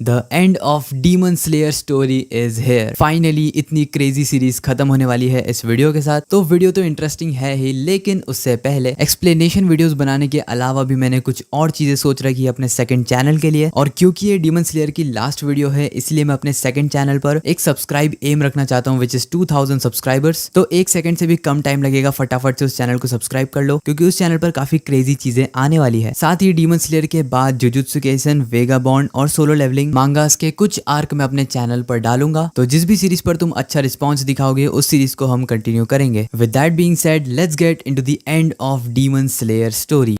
The end of demon slayer story is here. Finally इतनी crazy series खत्म होने वाली है इस वीडियो के साथ। तो वीडियो तो इंटरेस्टिंग है ही, लेकिन उससे पहले एक्सप्लेनेशन वीडियोस बनाने के अलावा भी मैंने कुछ और चीजें सोच रखी है अपने सेकंड चैनल के लिए। और क्योंकि ये डीमन स्लेयर की लास्ट वीडियो है, इसलिए मैं अपने सेकंड चैनल पर एक सब्सक्राइब एम रखना चाहता हूँ, विच इज 2000 सब्सक्राइबर्स। तो एक सेकंड से भी कम टाइम लगेगा, फटाफट से उस चैनल को सब्सक्राइब कर लो, क्योंकि उस चैनल पर काफी क्रेजी चीजें आने वाली है। साथ ही डीमन स्लेयर के बाद जुजुत्सु काइसेन, वेगाबॉन्ड और सोलो लेवलिंग मांगास के कुछ आर्क मैं अपने चैनल पर डालूंगा। तो जिस भी सीरीज पर तुम अच्छा रिस्पॉन्स दिखाओगे उस सीरीज को हम कंटिन्यू करेंगे। With that being said, let's get into the end of demon slayer story.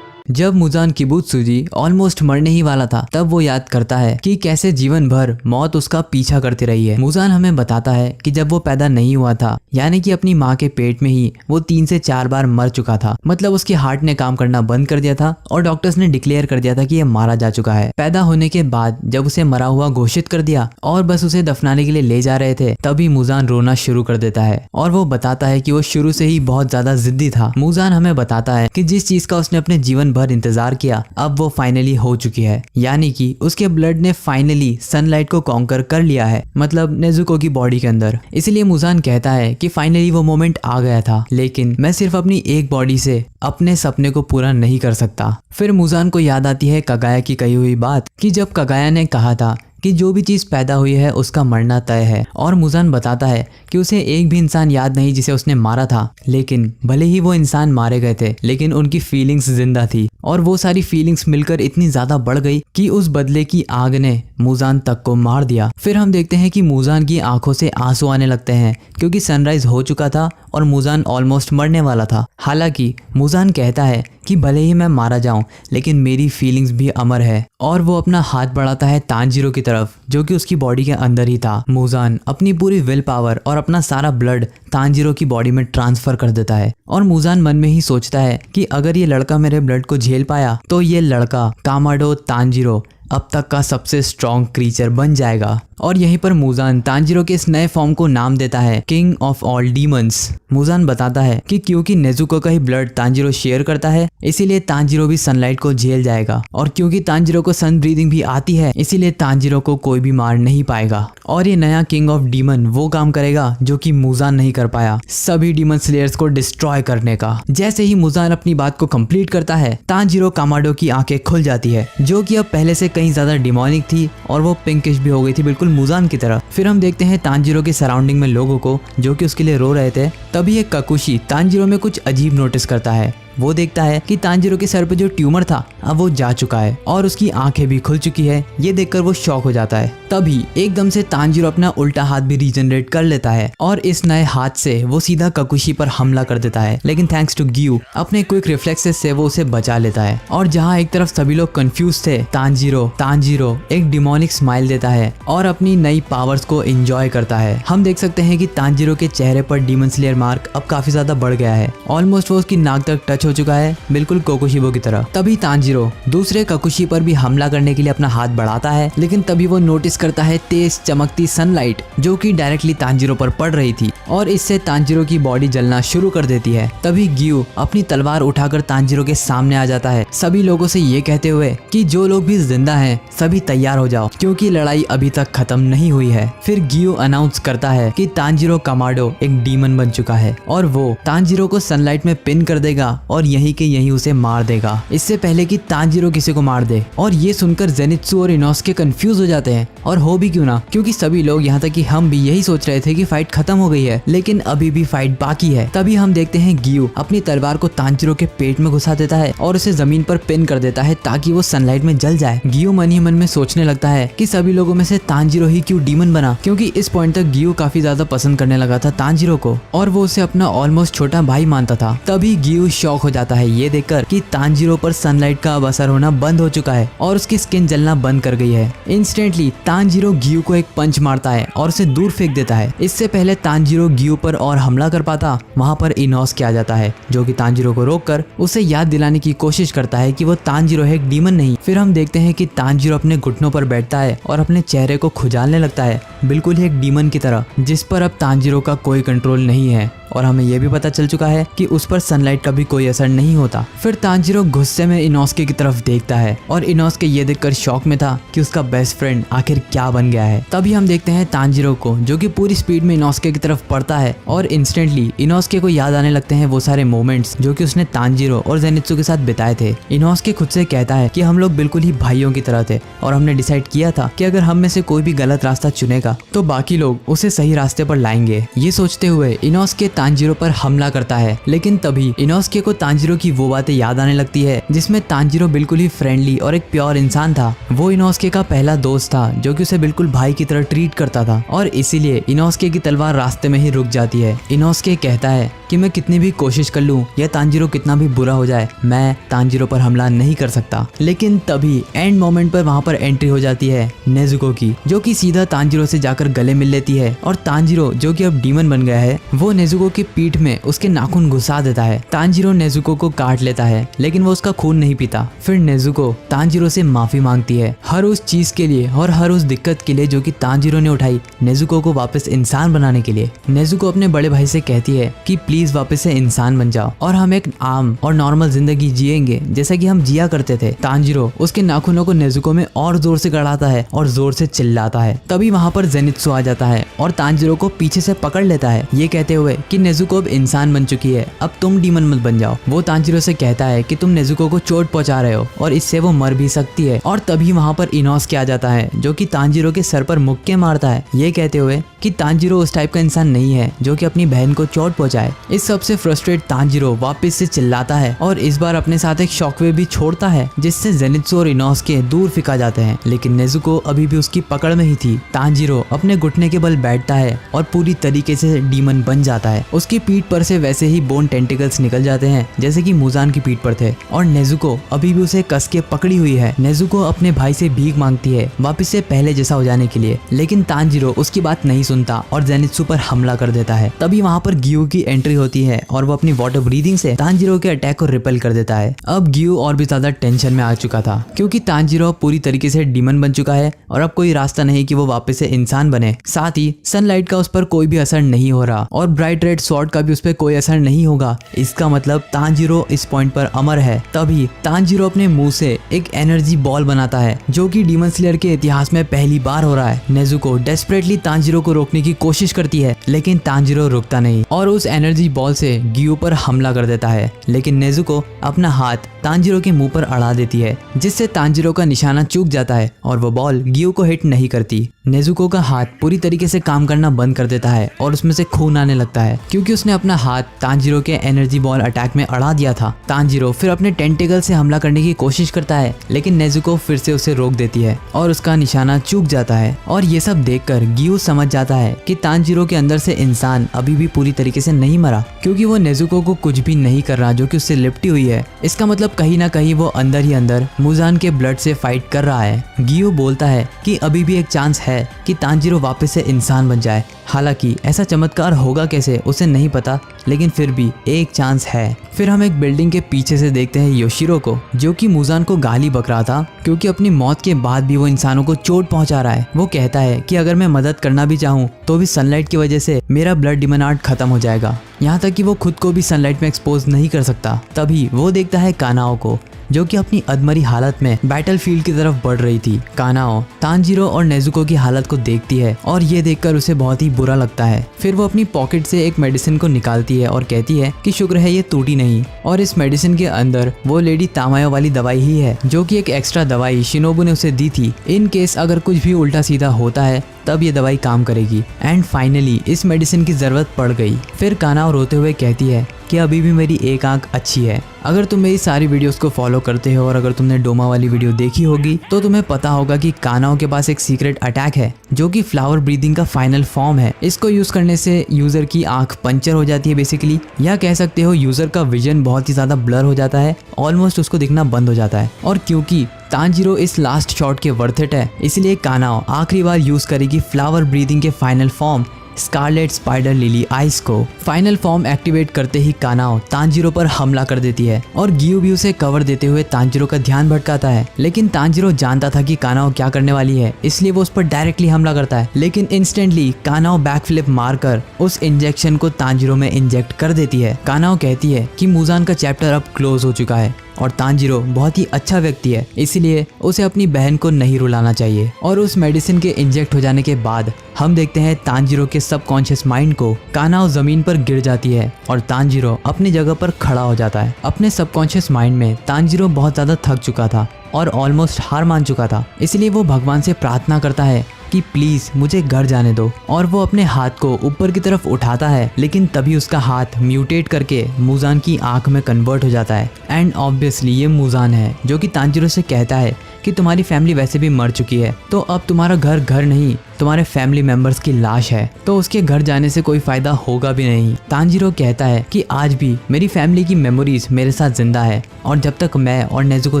जब मुजान किबुत्सुजी ऑलमोस्ट मरने ही वाला था, तब वो याद करता है कि कैसे जीवन भर मौत उसका पीछा करती रही है। मुजान हमें बताता है कि जब वो पैदा नहीं हुआ था, यानी कि अपनी माँ के पेट में ही वो 3 से 4 बार मर चुका था। मतलब उसके हार्ट ने काम करना बंद कर दिया था और डॉक्टर्स ने डिक्लेयर कर दिया था कि ये मारा जा चुका है। पैदा होने के बाद जब उसे मरा हुआ घोषित कर दिया और बस उसे दफनाने के लिए ले जा रहे थे, तभी मुजान रोना शुरू कर देता है। और वो बताता है कि वो शुरू से ही बहुत ज्यादा जिद्दी था। मुजान हमें बताता है कि जिस चीज का उसने अपने जीवन भर इंतजार किया, अब वो फाइनली हो चुकी है। यानी कि उसके ब्लड ने फाइनली सनलाइट को कॉन्कर कर लिया है, मतलब नेजुको की बॉडी के अंदर। इसलिए मुजान कहता है कि फाइनली वो मोमेंट आ गया था, लेकिन मैं सिर्फ अपनी एक बॉडी से अपने सपने को पूरा नहीं कर सकता। फिर मुजान को याद आती है कगाया की कही हुई बात कि जब कगाया ने कहा था कि जो भी चीज पैदा हुई है उसका मरना तय है। और मुजान बताता है कि उसे एक भी इंसान याद नहीं जिसे उसने मारा था, लेकिन भले ही वो इंसान मारे गए थे, लेकिन उनकी फीलिंग्स जिंदा थी। और वो सारी फीलिंग्स मिलकर इतनी ज्यादा बढ़ गई कि उस बदले की आग ने मुजान तक को मार दिया। फिर हम देखते हैं कि मुजान की आंखों से आंसू आने लगते हैं, क्योंकि सनराइज हो चुका था और मुजान ऑलमोस्ट मरने वाला था। हालांकि मुजान कहता है कि भले ही मैं मारा जाऊं, लेकिन मेरी फीलिंग्स भी अमर है। और वो अपना हाथ बढ़ाता है तांजीरो की तरफ, जो कि उसकी बॉडी के अंदर ही था। मुजान अपनी पूरी विल पावर और अपना सारा ब्लड तांजीरो की बॉडी में ट्रांसफर कर देता है। और मुजान मन में ही सोचता है कि अगर ये लड़का मेरे ब्लड को झेल पाया, तो ये लड़का कामाडो तांजीरो अब तक का सबसे स्ट्रॉन्ग क्रीचर बन जाएगा। और यहीं पर मुजान तांजीरो के इस नए फॉर्म को नाम देता है king of all demons. Muzan बताता है कि क्योंकि नेजुको का ही ब्लड तांजीरो शेयर करता है, इसीलिए तांजीरो भी सनलाइट को झेल जाएगा। और क्योंकि तांजीरो को सन ब्रीदिंग भी आती है, इसीलिए तांजीरो को कोई भी मार नहीं पाएगा। और ये नया किंग ऑफ डीमन वो काम करेगा जो कि मुजान नहीं कर पाया, सभी डीमन स्लेयर्स को डिस्ट्रॉय करने का। जैसे ही मुजान अपनी बात को कंप्लीट करता है, तांजीरो कामाडो की आंखें खुल जाती है, जो कि अब पहले से कहीं ज्यादा डिमोनिक थी और वो पिंकिश भी हो गई थी, बिल्कुल मुजान की तरह। फिर हम देखते हैं तांजीरो के सराउंडिंग में लोगों को, जो कि उसके लिए रो रहे थे। तभी एक ककुशी तांजीरो में कुछ अजीब नोटिस करता है। वो देखता है कि तांजीरो के सर पे जो ट्यूमर था अब वो जा चुका है और उसकी आंखें भी खुल चुकी है। ये देखकर वो शॉक हो जाता है। तभी एकदम से तांजीरो अपना उल्टा हाथ भी रीजनरेट कर लेता है और इस नए हाथ से वो सीधा ककुशी पर हमला कर देता है। लेकिन थैंक्स टू गियू अपने क्विक रिफ्लेक्सेस से वो उसे बचा लेता है। और जहाँ एक तरफ सभी लोग कंफ्यूज थे, तांजीरो एक डिमोनिक स्माइल देता है और अपनी नई पावर्स को एंजॉय करता है। हम देख सकते हैं कि तांजीरो के चेहरे पर डीमन स्लेयर मार्क अब काफी ज्यादा बढ़ गया है। ऑलमोस्ट वो उसकी नाक तक टच हो चुका है, बिल्कुल कोकोशिबो की तरह। तभी तांजीरो दूसरे ककुशी पर भी हमला करने के लिए अपना हाथ बढ़ाता है, लेकिन तभी वो नोटिस करता है तेज चमकती सनलाइट जो कि डायरेक्टली तांजीरो पर पड़ रही थी और इससे तांजीरो की बॉडी जलना शुरू कर देती है। तभी गियू अपनी तलवार उठाकर तांजीरो के सामने आ जाता है, सभी लोगों से ये कहते हुए कि जो लोग भी जिंदा हैं सभी तैयार हो जाओ, क्योंकि लड़ाई अभी तक खत्म नहीं हुई है। फिर गियू अनाउंस करता है कि तांजीरो कामाडो एक डीमन बन चुका है और वो तांजीरो को सनलाइट में पिन कर देगा और यहीं के यहीं उसे मार देगा, इससे पहले कि तांजीरो किसी को मार दे। और ये सुनकर जेनित्सु और इनोसुके कंफ्यूज हो जाते हैं, और हो भी क्यों ना, क्योंकि सभी लोग यहाँ तक कि हम भी यही सोच रहे थे कि फाइट खत्म हो गई है, लेकिन अभी भी फाइट बाकी है। तभी हम देखते हैं गियू अपनी तलवार को तांजीरो के पेट में घुसा देता है और उसे जमीन पर पिन कर देता है ताकि वो सनलाइट में जल जाए। गियू मन ही मन में सोचने लगता है कि सभी लोगों में से तांजीरो ही क्यों डीमन बना, क्योंकि इस पॉइंट तक गियू काफी ज्यादा पसंद करने लगा था तांजीरो को और वो उसे अपना ऑलमोस्ट छोटा भाई मानता था। तभी गियू शॉक हो जाता है ये देखकर कि तांजीरो पर सनलाइट का अब असर होना बंद हो चुका है और उसकी स्किन जलना बंद कर गई है। इंस्टेंटली तांजीरो गियू को एक पंच मारता है और उसे दूर फेंक देता है। इससे पहले तांजीरो गियू पर और हमला कर पाता, वहाँ पर इनोसुके आ जाता है, जो कि तांजीरो को रोककर उसे याद दिलाने की कोशिश करता है कि वो तांजीरो है, एक डीमन नहीं। फिर हम देखते हैं कि तांजीरो अपने घुटनों पर बैठता है और अपने चेहरे को खुजालने लगता है, बिल्कुल ही एक डीमन की तरह, जिस पर अब तांजीरो का कोई कंट्रोल नहीं है। और हमें ये भी पता चल चुका है कि उस पर सनलाइट का भी कोई असर नहीं होता। फिर तांजीरो गुस्से में इनोस्के की तरफ देखता है और इनोस्के ये देखकर शॉक में था कि उसका बेस्ट फ्रेंड आखिर क्या बन गया है। तभी हम देखते हैं तांजीरो को जो कि पूरी स्पीड में इनोस्के की तरफ पड़ता है और इंस्टेंटली इनोस्के को याद आने लगते हैं वो सारे मोमेंट्स जो कि उसने तांजीरो और जेनित्सु के साथ बिताए थे। इनोस्के खुद से कहता है कि हम लोग बिल्कुल ही भाइयों की तरह थे और हमने डिसाइड किया था कि अगर हम में से कोई भी गलत रास्ता चुनेगा तो बाकी लोग उसे सही रास्ते पर लाएंगे। ये सोचते हुए इनोस्के तांजीरो पर हमला करता है, लेकिन तभी इनोस्के को तांजीरो की वो बातें याद आने लगती है जिसमें तांजीरो बिल्कुल ही फ्रेंडली और एक प्योर इंसान था। वो इनोस्के का पहला दोस्त था जो कि उसे बिल्कुल भाई की तरह ट्रीट करता था और इसीलिए इनोस्के की तलवार रास्ते में ही रुक जाती है। इनोस्के कहता है कि मैं कितनी भी कोशिश कर लूं या तांजीरो कितना भी बुरा हो जाए, मैं तांजीरो पर हमला नहीं कर सकता। लेकिन तभी एंड मोमेंट पर वहां पर एंट्री हो जाती है नेजुको की, जो कि सीधा तांजीरो से जाकर गले मिल लेती है और तांजीरो जो कि अब डीमन बन गया है वो नेजुको की पीठ में उसके नाखून घुसा देता है। तांजीरो नेजुको को काट लेता है लेकिन वो उसका खून नहीं पीता। फिर नेजुको तांजीरो से माफी मांगती है हर उस चीज के लिए और हर उस दिक्कत के लिए जो कि तांजीरो ने उठाई नेजुको को वापस इंसान बनाने के लिए। नेजुको अपने बड़े भाई से कहती है कि प्लीज वापस से इंसान बन जाओ और हम एक आम और नॉर्मल जिंदगी जिएंगे जैसा कि हम जिया करते थे। तांजीरो उसके नाखूनों को नेजुको में और जोर से गड़ाता है और जोर से चिल्लाता है। तभी वहां पर जेनित्सु आ जाता है और तांजीरो को पीछे से पकड़ लेता है ये कहते हुए कि नेजुको अब इंसान बन चुकी है, अब तुम डीमन मत बन जाओ। वो तांजीरो से कहता है कि तुम नेजुको को चोट पहुंचा रहे हो और इससे वो मर भी सकती है। और तभी वहां पर इनोस्के आ जाता है जो कि तांजीरो के सर पर मुक्के मारता है ये कहते हुए कि तांजीरो उस टाइप का इंसान नहीं है जो कि अपनी बहन को चोट पहुंचाए। इस सबसे फ्रस्ट्रेट तांजीरो वापस से चिल्लाता है और इस बार अपने साथ एक शॉकवेव भी छोड़ता है जिससे जेनित्सु और इनोस्के दूर फेंका जाते हैं, लेकिन नेजुको अभी भी उसकी पकड़ में ही थी। तांजीरो अपने घुटने के बल बैठता है और पूरी तरीके से डीमन बन जाता है। उसकी पीठ पर से वैसे ही बोन टेंटिकल्स निकल जाते हैं जैसे कि मुजान की पीठ पर थे और नेजुको अभी भी उसे कस के पकड़ी हुई है। नेजुको अपने भाई से भीख मांगती है वापस से पहले जैसा हो जाने के लिए, लेकिन तांजीरो उसकी बात नहीं सुनता और जेनित्सु पर हमला कर देता है। तभी वहां पर गियो की एंट्री होती है और वो अपनी वाटर ब्रीदिंग से तांजीरो के अटैक को रिपेल कर देता है। अब गियो और भी ज्यादा टेंशन में आ चुका था क्योंकि तांजीरो पूरी तरीके से डीमन बन चुका है और अब कोई रास्ता नहीं कि वो वापस से इंसान बने। साथ ही सनलाइट का उस पर कोई भी असर नहीं हो रहा और ब्राइट रेड स्वॉर्ड का भी उस पर कोई असर नहीं होगा। इसका मतलब तांजीरो इस पॉइंट पर अमर है। तभी तांजीरो अपने मुंह से एक एनर्जी बॉल बनाता है जो कि डीमन स्लेयर के इतिहास में पहली बार हो रहा है। नेजुको डेस्परेटली तांजीरो को रोकने की कोशिश करती है लेकिन तांजीरो रुकता नहीं और उस एनर्जी बॉल से गियो पर हमला कर देता है, लेकिन नेजुको अपना हाथ तांजीरो के मुंह पर अड़ा देती है जिससे तांजीरो का निशाना चूक जाता है और वो बॉल गियो को हिट नहीं करती। नेजुको का हाथ पूरी तरीके से काम करना बंद कर देता है और उसमें से खून आने लगता है क्योंकि उसने अपना हाथ तांजीरो के एनर्जी बॉल अटैक में अड़ा दिया था। तांजीरो फिर अपने टेंटिकल से हमला करने की कोशिश करता है लेकिन नेजुको फिर से उसे रोक देती है और उसका निशाना चूक जाता है। और ये सब देखकर गियो समझ जाता है कि तांजीरो के अंदर से इंसान अभी भी पूरी तरीके से नहीं मरा क्योंकि वो नेजुको को कुछ भी नहीं कर रहा जो कि उससे लिपटी हुई है। इसका मतलब कहीं ना कहीं वो अंदर ही अंदर मुजान के ब्लड से फाइट कर रहा है। गियो बोलता है कि अभी भी एक चांस है कि तांजीरो वापस से इंसान बन जाए। हालांकि ऐसा चमत्कार होगा कैसे उसे नहीं पता, लेकिन फिर भी एक चांस है। फिर हम एक बिल्डिंग के पीछे से देखते हैं योशिरो को जो कि मुजान को गाली बक रहा था क्योंकि अपनी मौत के बाद भी वो इंसानों को चोट पहुंचा रहा है। वो कहता है कि अगर मैं मदद करना भी चाहूँ तो भी सनलाइट की वजह से मेरा ब्लड डिमन आर्ट खत्म हो जाएगा, यहाँ तक कि वो खुद को भी सनलाइट में एक्सपोज नहीं कर सकता। तभी वो देखता है कानाओ को जो कि अपनी अधमरी हालत में बैटलफील्ड की तरफ बढ़ रही थी। कानाओ तांजीरो और नेजुको की हालत को देखती है और ये देखकर उसे बहुत ही बुरा लगता है। फिर वो अपनी पॉकेट से एक मेडिसिन को निकालती है और कहती है कि शुक्र है ये टूटी नहीं, और इस मेडिसिन के अंदर वो लेडी तामायो वाली दवाई ही है जो कि एक एक्स्ट्रा दवाई शिनोबू ने उसे दी थी इन केस अगर कुछ भी उल्टा सीधा होता है तब ये दवाई काम करेगी। एंड फाइनली इस मेडिसिन की जरूरत पड़ गई। फिर कानाओ रोते हुए कहती है कि अभी भी मेरी एक आंख अच्छी है। अगर तुम मेरी सारी वीडियोस को फॉलो करते हो और अगर तुमने डोमा वाली वीडियो देखी होगी तो तुम्हें पता होगा कि कानाओ के पास एक सीक्रेट अटैक है जो कि फ्लावर ब्रीदिंग का फाइनल फॉर्म है। इसको यूज करने से यूजर की आंख पंचर हो जाती है बेसिकली, या कह सकते हो यूजर का विजन बहुत ही ज्यादा ब्लर हो जाता है, ऑलमोस्ट उसको दिखना बंद हो जाता है। और क्योंकि तांजीरो इस लास्ट शॉट के वर्थ इट है इसलिए कानाओ आखिरी बार यूज करेगी फ्लावर ब्रीदिंग के final form scarlet spider lily ice को फाइनल फॉर्म एक्टिवेट करते ही कानाओ तांजीरो पर हमला कर देती है और गियो भी उसे कवर देते हुए तांजीरो का ध्यान भटकाता है। लेकिन तांजीरो जानता था कि कानाओ क्या करने वाली है, इसलिए वो उस पर डायरेक्टली हमला करता है। लेकिन इंस्टेंटली कानाओ बैकफ्लिप मारकर उस इंजेक्शन को तांजीरो में इंजेक्ट कर देती है। कानाओ कहती है कि मुजान का चैप्टर अब क्लोज हो चुका है और तांजीरो बहुत ही अच्छा व्यक्ति है, इसलिए उसे अपनी बहन को नहीं रुलाना चाहिए। और उस मेडिसिन के इंजेक्ट हो जाने के बाद हम देखते हैं तांजीरो के सबकॉन्शियस माइंड को कानाओ जमीन पर गिर जाती है और तांजीरो अपनी जगह पर खड़ा हो जाता है। अपने सबकॉन्शियस माइंड में तांजीरो बहुत ज़्यादा थक चुका था और ऑलमोस्ट हार मान चुका था, इसलिए वो भगवान से प्रार्थना करता है कि प्लीज मुझे घर जाने दो। और वो अपने हाथ को ऊपर की तरफ उठाता है, लेकिन तभी उसका हाथ म्यूटेट करके मुजान की आंख में कन्वर्ट हो जाता है। एंड ऑब्वियसली ये मुजान है जो कि तांजीरो से कहता है कि तुम्हारी फैमिली वैसे भी मर चुकी है, तो अब तुम्हारा घर घर नहीं, तुम्हारे फैमिली मेंबर्स की लाश है, तो उसके घर जाने से कोई फायदा होगा भी नहीं। तांजीरो कहता है कि आज भी मेरी फैमिली की मेमोरीज मेरे साथ जिंदा है और जब तक मैं और नेजुको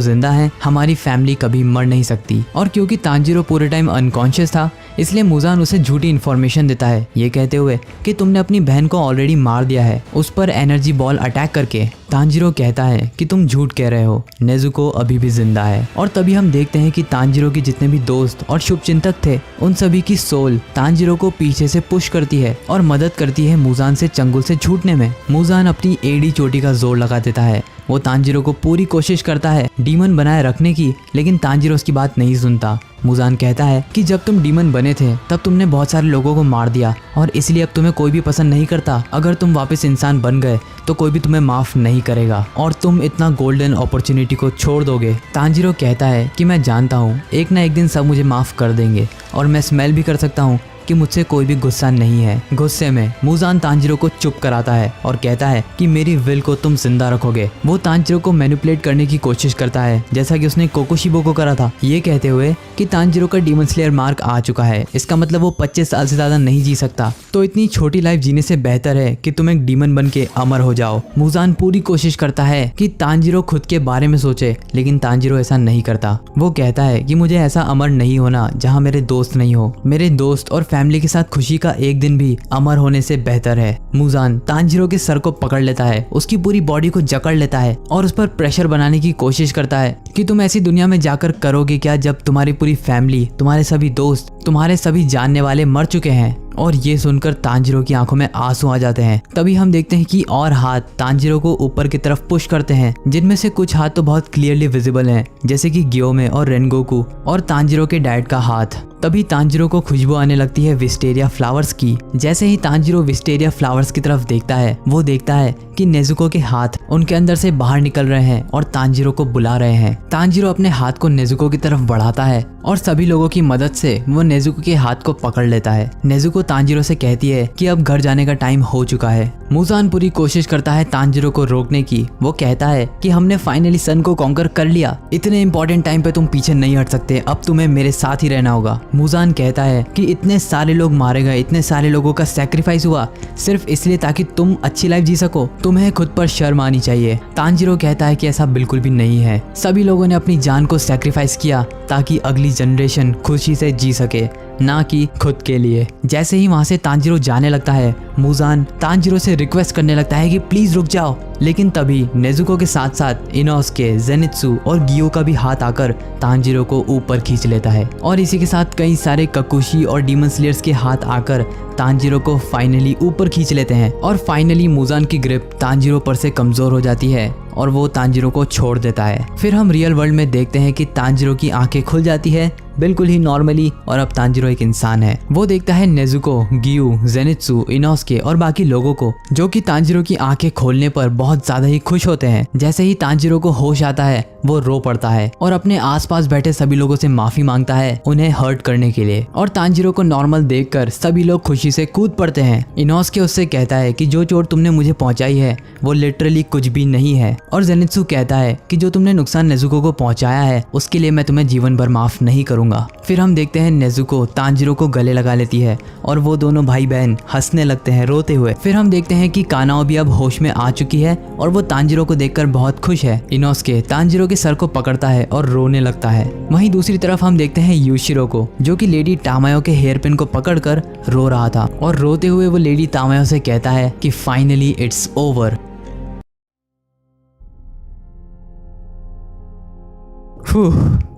जिंदा हैं हमारी फैमिली कभी मर नहीं सकती। और क्योंकि तांजीरो पूरे टाइम अनकॉन्शियस था, इसलिए मुजान उसे झूठी इन्फॉर्मेशन देता है, ये कहते हुए कि तुमने अपनी बहन को ऑलरेडी मार दिया है उस पर एनर्जी बॉल अटैक करके। तांजीरो कहता है कि तुम झूठ कह रहे हो, नेजुको अभी भी जिंदा है। और तभी हम देखते हैं कि तांजीरो के जितने भी दोस्त और शुभचिंतक थे उन सभी की सोल तांजीरो को पीछे से पुश करती है और मदद करती है मुजान से चंगुल से छूटने में। मुजान अपनी एड़ी चोटी का जोर लगा देता है। वो तांजीरो को पूरी कोशिश करता है डीमन बनाए रखने की, लेकिन तांजीरो उसकी बात नहीं सुनता। मुजान कहता है कि जब तुम डीमन बने थे तब तुमने बहुत सारे लोगों को मार दिया और इसलिए अब तुम्हें कोई भी पसंद नहीं करता। अगर तुम वापस इंसान बन गए तो कोई भी तुम्हें माफ नहीं करेगा और तुम इतना गोल्डन अपॉर्चुनिटी को छोड़ दोगे। तांजीरो कहता है कि मैं जानता हूँ एक ना एक दिन सब मुझे माफ कर देंगे और मैं स्मेल भी कर सकता हूँ कि मुझसे कोई भी गुस्सा नहीं है। गुस्से में मुजान तांजीरो को चुप कराता है और कहता है कि मेरी विल को तुम जिंदा रखोगे। वो तांजीरो को मैनिपुलेट करने की कोशिश करता है जैसा कि उसने कोकोशिबो को करा था, ये कहते हुए कि तांजीरो का डीमन स्लेयर मार्क आ चुका है, इसका मतलब वो 25 साल से ज्यादा नहीं जी सकता, तो इतनी छोटी लाइफ जीने से बेहतर है कि तुम एक डीमन बन के अमर हो जाओ। मुजान पूरी कोशिश करता है कि तांजीरो खुद के बारे में सोचे, लेकिन तांजीरो ऐसा नहीं करता। वो कहता है कि मुझे ऐसा अमर नहीं होना जहाँ मेरे दोस्त नहीं हो, मेरे दोस्त और फैमिली के साथ खुशी का एक दिन भी अमर होने से बेहतर है। मुजान तांजीरो के सर को पकड़ लेता है, उसकी पूरी बॉडी को जकड़ लेता है और उस पर प्रेशर बनाने की कोशिश करता है कि तुम ऐसी दुनिया में जाकर करोगे क्या जब तुम्हारी पूरी फैमिली, तुम्हारे सभी दोस्त, तुम्हारे सभी जानने वाले मर चुके हैं। और ये सुनकर तांजीरो की आंखों में आंसू आ जाते हैं। तभी हम देखते हैं कि और हाथ तांजीरो को ऊपर की तरफ पुश करते हैं, जिनमें से कुछ हाथ तो बहुत क्लियरली विजिबल हैं, जैसे कि गियोमे और रेनगोकू और तांजीरो के डैड का हाथ। तभी तांजीरो को खुशबू आने लगती है विस्टेरिया फ्लावर्स की। जैसे ही तांजीरो विस्टेरिया फ्लावर्स की तरफ देखता है, वो देखता है कि नेजुको के हाथ उनके अंदर से बाहर निकल रहे हैं और तांजीरो को बुला रहे हैं। तांजीरो अपने हाथ को नेजुको की तरफ बढ़ाता है और सभी लोगों की मदद से वो नेजुको के हाथ को पकड़ लेता है। नेजुको तांजीरो से कहती है कि अब घर जाने का टाइम हो चुका है। मुजान पूरी कोशिश करता है तांजीरो को रोकने की। वो कहता है कि हमने फाइनली सन को कॉन्कर कर लिया, इतने इंपॉर्टेंट टाइम पे तुम पीछे नहीं हट सकते, अब तुम्हें मेरे साथ ही रहना होगा। मुजान कहता है कि इतने सारे लोग मारे गए, इतने सारे लोगों का सैक्रिफाइस हुआ सिर्फ इसलिए ताकि तुम अच्छी लाइफ जी सको, तुम्हें खुद पर शर्म आनी चाहिए। तांजीरो कहता है कि ऐसा बिल्कुल भी नहीं है, सभी लोगों ने अपनी जान को सैक्रिफाइस किया ताकि अगली जनरेशन खुशी से जी सके, ना कि खुद के लिए। जैसे ही वहां से तांजीरो जाने लगता है, मुजान तांजीरो से रिक्वेस्ट करने लगता है कि प्लीज रुक जाओ, लेकिन तभी नेजुको के साथ साथ इनोसुके, जेनित्सु और गियो का भी हाथ आकर तांजीरो को ऊपर खींच लेता है। और इसी के साथ कई सारे ककुशी और डीमन स्लेयर्स के हाथ आकर तांजीरो को फाइनली ऊपर खींच लेते हैं और फाइनली मुजान की ग्रिप तांजीरो पर से कमजोर हो जाती है और वो तांजीरो को छोड़ देता है। फिर हम रियल वर्ल्ड में देखते हैं कि तांजीरो की आंखें खुल जाती है बिल्कुल ही नॉर्मली और अब तांजीरो एक इंसान है। वो देखता है नेजुको, गियो, जेनित्सु, इनोसुके और बाकी लोगों को, जो कि तांजीरो की आंखें खोलने पर बहुत ज्यादा ही खुश होते हैं। जैसे ही तांजीरो को होश आता है, वो रो पड़ता है और अपने आसपास बैठे सभी लोगों से माफी मांगता है उन्हें हर्ट करने के लिए। और तांजीरो को नॉर्मल देखकर सभी लोग खुशी से कूद पड़ते हैं। इनोसुके उससे कहता है कि जो चोट तुमने मुझे पहुंचाई है वो लिटरली कुछ भी नहीं है, और जेनित्सु कहता है कि जो तुमने नुकसान नेजुको को पहुंचाया है उसके लिए मैं तुम्हें जीवन भर माफ नहीं करूंगा। फिर हम देखते हैं नेजुको तांजिरो को गले लगा लेती है और वो दोनों भाई बहन हंसने लगते हैं रोते हुए। फिर हम देखते हैं कि कानाओ भी अब होश में आ चुकी है और वो तांजिरो को देखकर बहुत खुश है। इनोस्के तांजिरो के सर को पकड़ता है और रोने लगता है। वहीं दूसरी तरफ हम देखते हैं यूशिरो को, जो कि लेडी टामायो के हेयर पिन को पकड़कर रो रहा था और रोते हुए वो लेडी टामायो से कहता है कि फाइनली इट्स ओवर।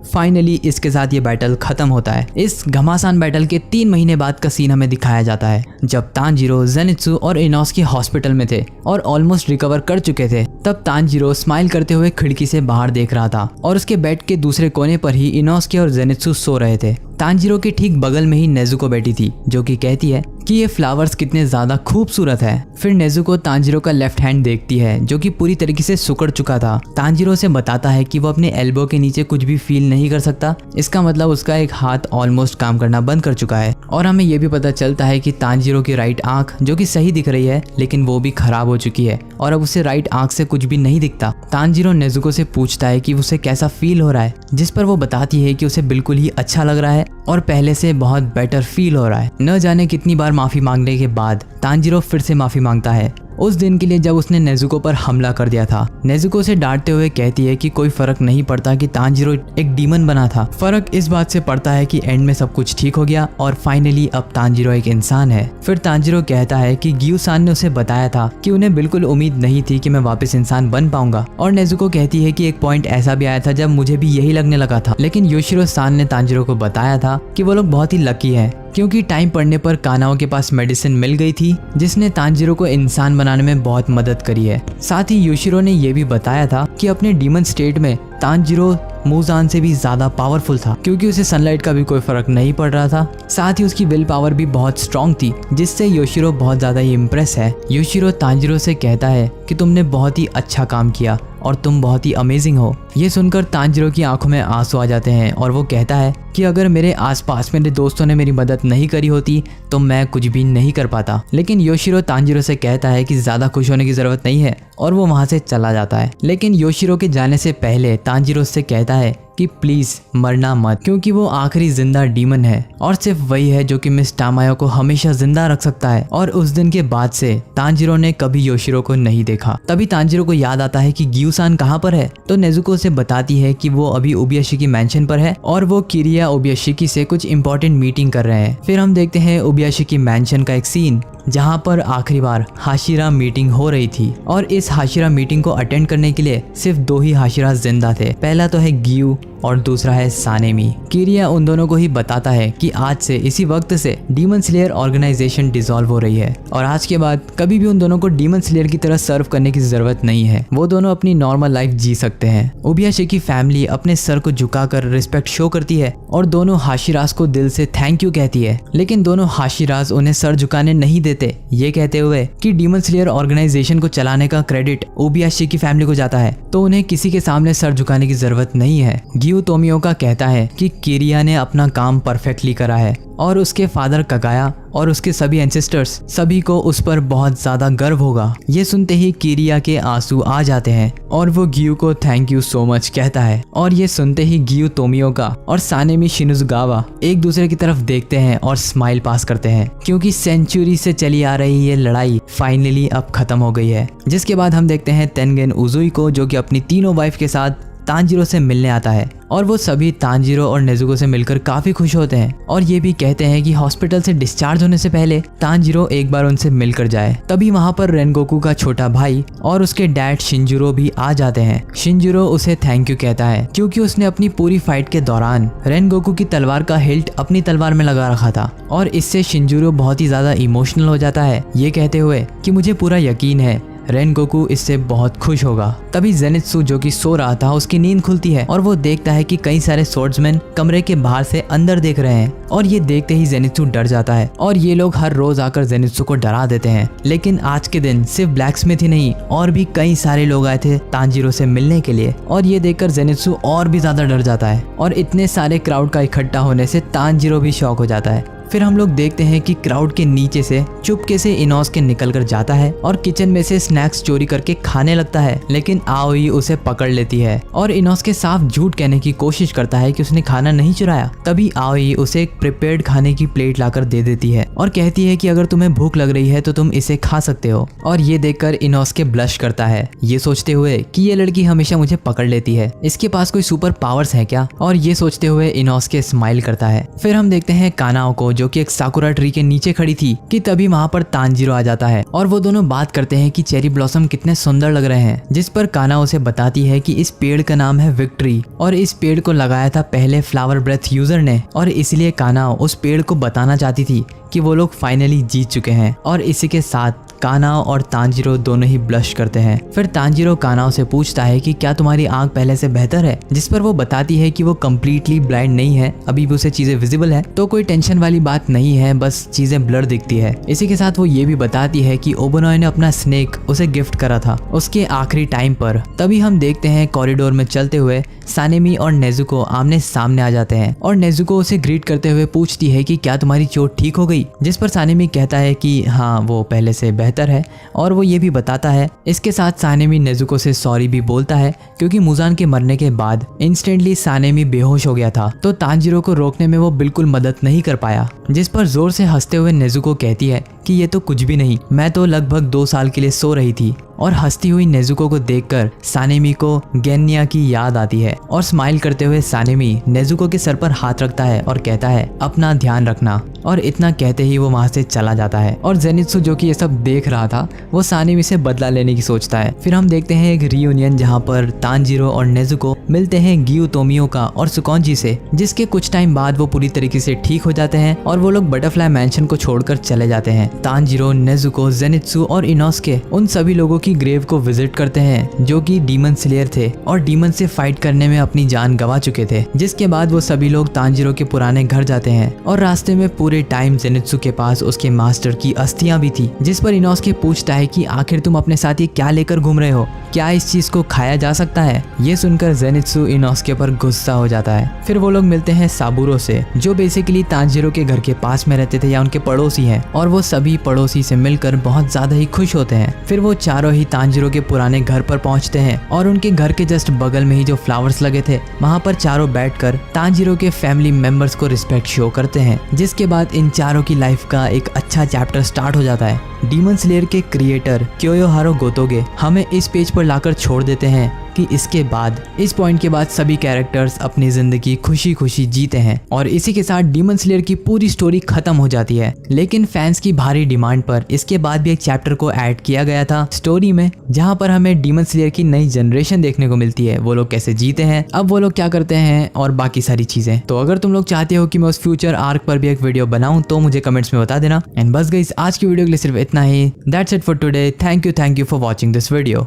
फाइनली इसके साथ ये बैटल खत्म होता है। इस घमासान बैटल के 3 महीने बाद का सीन हमें दिखाया जाता है जब तांजिरो, जेनित्सु और इनोस्के हॉस्पिटल में थे और ऑलमोस्ट रिकवर कर चुके थे। तब तांजिरो स्माइल करते हुए खिड़की से बाहर देख रहा था और उसके बेड के दूसरे कोने पर ही इनोस्के और जेनित्सु सो रहे थे। तांजिरो के ठीक बगल में ही नेजुको बैठी थी, जो कि कहती है कि ये फ्लावर्स कितने ज्यादा खूबसूरत है। फिर नेजुको तांजिरो का लेफ्ट हैंड देखती है जो कि पूरी तरीके से सिकुड़ चुका था। तांजिरो से बताता है कि वो अपने एल्बो के नीचे कुछ भी फील नहीं कर सकता। इसका मतलब उसका एक हाथ ऑलमोस्ट काम करना बंद कर चुका है। और हमें ये भी पता चलता है कि तांजिरो की राइट आंख, जो कि सही दिख रही है लेकिन वो भी खराब हो चुकी है और अब उसे राइट आंख से कुछ भी नहीं दिखता। तांजिरो नेजुको से पूछता है कि उसे कैसा फील हो रहा है, जिस पर वो बताती है कि उसे बिल्कुल ही अच्छा लग रहा है और पहले से बहुत बेटर फील हो रहा है। न जाने कितनी बार माफी मांगने के बाद तांजिरो फिर से माफी मांगता है उस दिन के लिए जब उसने नेजुको पर हमला कर दिया था। नेजुको से डांटते हुए कहती है कि कोई फर्क नहीं पड़ता कि तांजिरो एक डीमन बना था, फर्क इस बात से पड़ता है कि एंड में सब कुछ ठीक हो गया और फाइनली अब तांजिरो एक इंसान है। फिर तांजिरो कहता है कि गियुसान ने उसे बताया था कि उन्हें बिल्कुल उम्मीद नहीं थी कि मैं वापस इंसान बन पाऊंगा। और नेजुको कहती है कि एक पॉइंट ऐसा भी आया था जब मुझे भी यही लगने लगा था, लेकिन योशिरो सान ने तांजिरो को बताया था कि वो लोग बहुत ही लकी है क्योंकि टाइम पड़ने पर कानाओ के पास मेडिसिन मिल गई थी जिसने तांजिरो को इंसान बनाने में बहुत मदद करी है। साथ ही योशिरो ने यह भी बताया था कि अपने डीमन स्टेट में तांजिरो मुजान से भी ज्यादा पावरफुल था क्योंकि उसे सनलाइट का भी कोई फर्क नहीं पड़ रहा था। साथ ही उसकी विल पावर भी बहुत स्ट्रांग थी, जिससे योशिरो बहुत ज्यादा ही इम्प्रेस है। योशिरो तांजिरो से कहता है कि तुमने बहुत ही अच्छा काम किया और तुम बहुत ही अमेजिंग हो। ये सुनकर तांजिरो की आंखों में आंसू आ जाते हैं और वो कहता है कि अगर मेरे आसपास मेरे दोस्तों ने मेरी मदद नहीं करी होती तो मैं कुछ भी नहीं कर पाता। लेकिन योशिरो तांजिरो से कहता है कि ज्यादा खुश होने की जरूरत नहीं है और वो वहां से चला जाता है। लेकिन योशिरो के जाने से पहले तांजिरो से कहता है कि प्लीज मरना मत, क्योंकि वो आखिरी जिंदा डीमन है और सिर्फ वही है जो कि मिस टामायो को हमेशा जिंदा रख सकता है। और उस दिन के बाद से तांजिरो ने कभी योशिरो को नहीं देखा। तभी तांजिरो को याद आता है कि गियुसान कहाँ पर है, तो नेजुको से बताती है कि वो अभी ओबियाशिकी मैंशन पर है और वो किरिया ओबियाशिकी से कुछ इंपॉर्टेंट मीटिंग कर रहे हैं। फिर हम देखते हैं ओबियाशिकी मैंशन का एक सीन जहां पर आखिरी बार हाशिरा मीटिंग हो रही थी और इस हाशिरा मीटिंग को अटेंड करने के लिए सिर्फ 2 ही हाशिरा जिंदा थे। पहला तो है गियू और दूसरा है सानेमी। किरिया उन दोनों को ही बताता है कि आज से इसी वक्त से डीमन स्लेयर ऑर्गेनाइजेशन डिसॉल्व हो रही है और आज के बाद कभी भी उन दोनों को डीमन स्लेयर की तरह सर्व करने की जरूरत नहीं है। वो दोनों अपनी नॉर्मल लाइफ जी सकते हैं। ओबियाशिकी फैमिली अपने सर को झुकाकर रिस्पेक्ट शो करती है और दोनों हाशिरास को दिल से थैंक यू कहती है, लेकिन दोनों हाशिरास उन्हें सर झुकाने नहीं देते, ये कहते हुए कि डीमन स्लेयर ऑर्गेनाइजेशन को चलाने का क्रेडिट ओबियाशिकी फैमिली को जाता है, तो उन्हें किसी के सामने सर झुकाने की जरूरत नहीं है। गियू तोमियोका कहता है कि किरिया ने अपना काम परफेक्टली करा है और उसके फादर कगाया और उसके सभी एंसेस्टर्स सभी को उस पर बहुत ज्यादा गर्व होगा। ये सुनते ही किरिया के आंसू आ जाते हैं और वो गियू को थैंक यू सो मच कहता है। और ये सुनते ही गियू तोमियोका और सानेमी शिनुजुगावा एक दूसरे की तरफ देखते हैं और स्माइल पास करते हैं क्योंकि सेंचुरी से चली आ रही ये लड़ाई फाइनली अब खत्म हो गई है। जिसके बाद हम देखते हैं तेनगेन उजुई को, जो कि अपनी तीनों वाइफ के साथ तांजिरो से मिलने आता है और वो सभी तांजिरो और नेजुको से मिलकर काफी खुश होते हैं और ये भी कहते हैं कि हॉस्पिटल से डिस्चार्ज होने से पहले तांजिरो एक बार उनसे मिलकर जाए। तभी वहाँ पर रेनगोकू का छोटा भाई और उसके डैड शिंजुरो भी आ जाते हैं। शिंजुरो उसे थैंक यू कहता है क्योंकि उसने अपनी पूरी फाइट के दौरान रेनगोकू की तलवार का हिल्ट अपनी तलवार में लगा रखा था और इससे शिंजुरो बहुत ही ज्यादा इमोशनल हो जाता है, ये कहते हुए कि मुझे पूरा यकीन है रेनगोकू इससे बहुत खुश होगा। तभी जेनित्सु, जो कि सो रहा था, उसकी नींद खुलती है और वो देखता है कि कई सारे स्वॉर्ड्समैन कमरे के बाहर से अंदर देख रहे हैं और ये देखते ही जेनित्सु डर जाता है और ये लोग हर रोज आकर जेनित्सु को डरा देते हैं। लेकिन आज के दिन सिर्फ ब्लैकस्मिथ ही नहीं और भी कई सारे लोग आए थे तांजिरो से मिलने के लिए और ये देखकर जेनित्सु और भी ज्यादा डर जाता है और इतने सारे क्राउड का इकट्ठा होने से तांजिरो भी शॉक हो जाता है। फिर हम लोग देखते हैं कि क्राउड के नीचे से चुपके से इनोस्के निकल कर जाता है और किचन में से स्नैक्स चोरी करके खाने लगता है, लेकिन आओई उसे पकड़ लेती है और इनोस्के साफ झूठ कहने की कोशिश करता है कि उसने खाना नहीं चुराया। तभी आओई उसे एक प्रिपेयर्ड खाने की प्लेट लाकर दे देती है और कहती है कि अगर तुम्हें भूख लग रही है तो तुम इसे खा सकते हो। और ये देखकर इनोस्के ब्लश करता है, ये सोचते हुए कि ये लड़की हमेशा मुझे पकड़ लेती है, इसके पास कोई सुपर पावर्स है क्या। और ये सोचते हुए इनोस्के स्माइल करता है। फिर हम देखते हैं कानाओ को, जो कि एक साकुरा ट्री के नीचे खड़ी थी, कि तभी वहाँ पर तांजीरो आ जाता है और वो दोनों बात करते हैं कि चेरी ब्लॉसम कितने सुंदर लग रहे हैं। जिस पर कानाओ उसे बताती है कि इस पेड़ का नाम है विक्ट्री और इस पेड़ को लगाया था पहले फ्लावर ब्रेथ यूजर ने, और इसलिए कानाओ उस पेड़ को बताना चाहती थी कि वो लोग फाइनली जीत चुके हैं। और इसी के साथ कानाओ और तांजीरो दोनों ही ब्लश करते हैं। फिर तांजीरो कानाओ से पूछता है कि क्या तुम्हारी आंख पहले से बेहतर है, जिस पर वो बताती है कि वो कम्प्लीटली ब्लाइंड नहीं है, अभी भी उसे चीजें विजिबल है, तो कोई टेंशन वाली बात नहीं है, बस चीजें ब्लर दिखती है। इसी के साथ वो ये भी बताती है कि ओबोनॉय ने अपना स्नेक उसे गिफ्ट करा था उसके आखिरी टाइम पर। तभी हम देखते हैं कॉरिडोर में चलते हुए सानेमी और नेजुको आमने सामने आ जाते हैं और नेजुको उसे ग्रीट करते हुए पूछती है कि क्या तुम्हारी चोट ठीक हो गई, जिस पर सानेमी कहता है कि हाँ वो पहले से बेहतर है और वो ये भी बताता है। इसके साथ सानेमी नेजुको से सॉरी भी बोलता है क्योंकि मुजान के मरने के बाद इंस्टेंटली सानेमी बेहोश हो गया था, तो तांजीरो को रोकने में वो बिल्कुल मदद नहीं कर पाया। जिस पर जोर से हंसते हुए नेजुको कहती है कि ये तो कुछ भी नहीं, मैं तो लगभग 2 साल के लिए सो रही थी। और हंसती हुई नेजुको को देखकर सानेमी को गेन्या की याद आती है और स्माइल करते हुए सानेमी नेजुको के सर पर हाथ रखता है और कहता है अपना ध्यान रखना, और इतना कहते ही वो वहां से चला जाता है। और जेनित्सु जो कि ये सब देख रहा था वो सानेमी से बदला लेने की सोचता है। फिर हम देखते हैं एक रीयूनियन जहाँ पर तांजीरो और नेजुको मिलते हैं गियू तोमियोका और सुकोंजी से, जिसके कुछ टाइम बाद वो पूरी तरीके से ठीक हो जाते हैं और वो लोग बटरफ्लाई मैंशन को छोड़कर चले जाते हैं। तांजीरो, नेजुको, जेनित्सु और इनोस्के उन सभी लोगों की ग्रेव को विजिट करते हैं जो कि डीमन स्लेयर थे और डीमन से फाइट करने में अपनी जान गंवा चुके थे। जिसके बाद वो सभी लोग तांजीरो के पुराने घर जाते हैं और रास्ते में पूरे टाइम जेनित्सु के पास उसके मास्टर की अस्थियां भी थी, जिस पर इनोस्के पूछता है कि आखिर तुम अपने साथ ये क्या लेकर घूम रहे हो, क्या इस चीज को खाया जा सकता है। ये सुनकर जेनित्सु इनोस्के पर गुस्सा हो जाता है। फिर वो लोग मिलते हैं साबुरो से, जो बेसिकली तांजीरो के घर के पास में रहते थे या उनके पड़ोसी हैं, और वो सभी पड़ोसी से मिलकर बहुत ज्यादा ही खुश होते हैं। फिर वो चारों ही तांजीरो के पुराने घर पर पहुंचते हैं और उनके घर के जस्ट बगल में ही जो फ्लावर्स लगे थे वहां पर चारों बैठकर तांजीरो के फैमिली मेंबर्स को रिस्पेक्ट शो करते हैं। जिसके बाद इन चारों की लाइफ का एक अच्छा चैप्टर स्टार्ट हो जाता है। डीमन स्लेयर के क्रिएटर क्योयोहारो गोतोगे हमें इस पेज पर लाकर छोड़ देते हैं कि इसके बाद इस पॉइंट के बाद सभी कैरेक्टर्स अपनी जिंदगी खुशी खुशी जीते हैं और इसी के साथ डीमन स्लेयर की पूरी स्टोरी खत्म हो जाती है। लेकिन फैंस की भारी डिमांड पर इसके बाद भी एक चैप्टर को ऐड किया गया था स्टोरी में, जहां पर हमें डीमन स्लेयर की नई जनरेशन देखने को मिलती है, वो लोग कैसे जीते हैं, अब वो लोग क्या करते हैं और बाकी सारी चीजें। तो अगर तुम लोग चाहते हो कि मैं उस फ्यूचर आर्क पर भी एक वीडियो बनाऊं तो मुझे कमेंट्स में बता देना। एंड बस गाइस, आज की वीडियो के लिए सिर्फ इतना ही। That's it for today. Thank you for watching this video.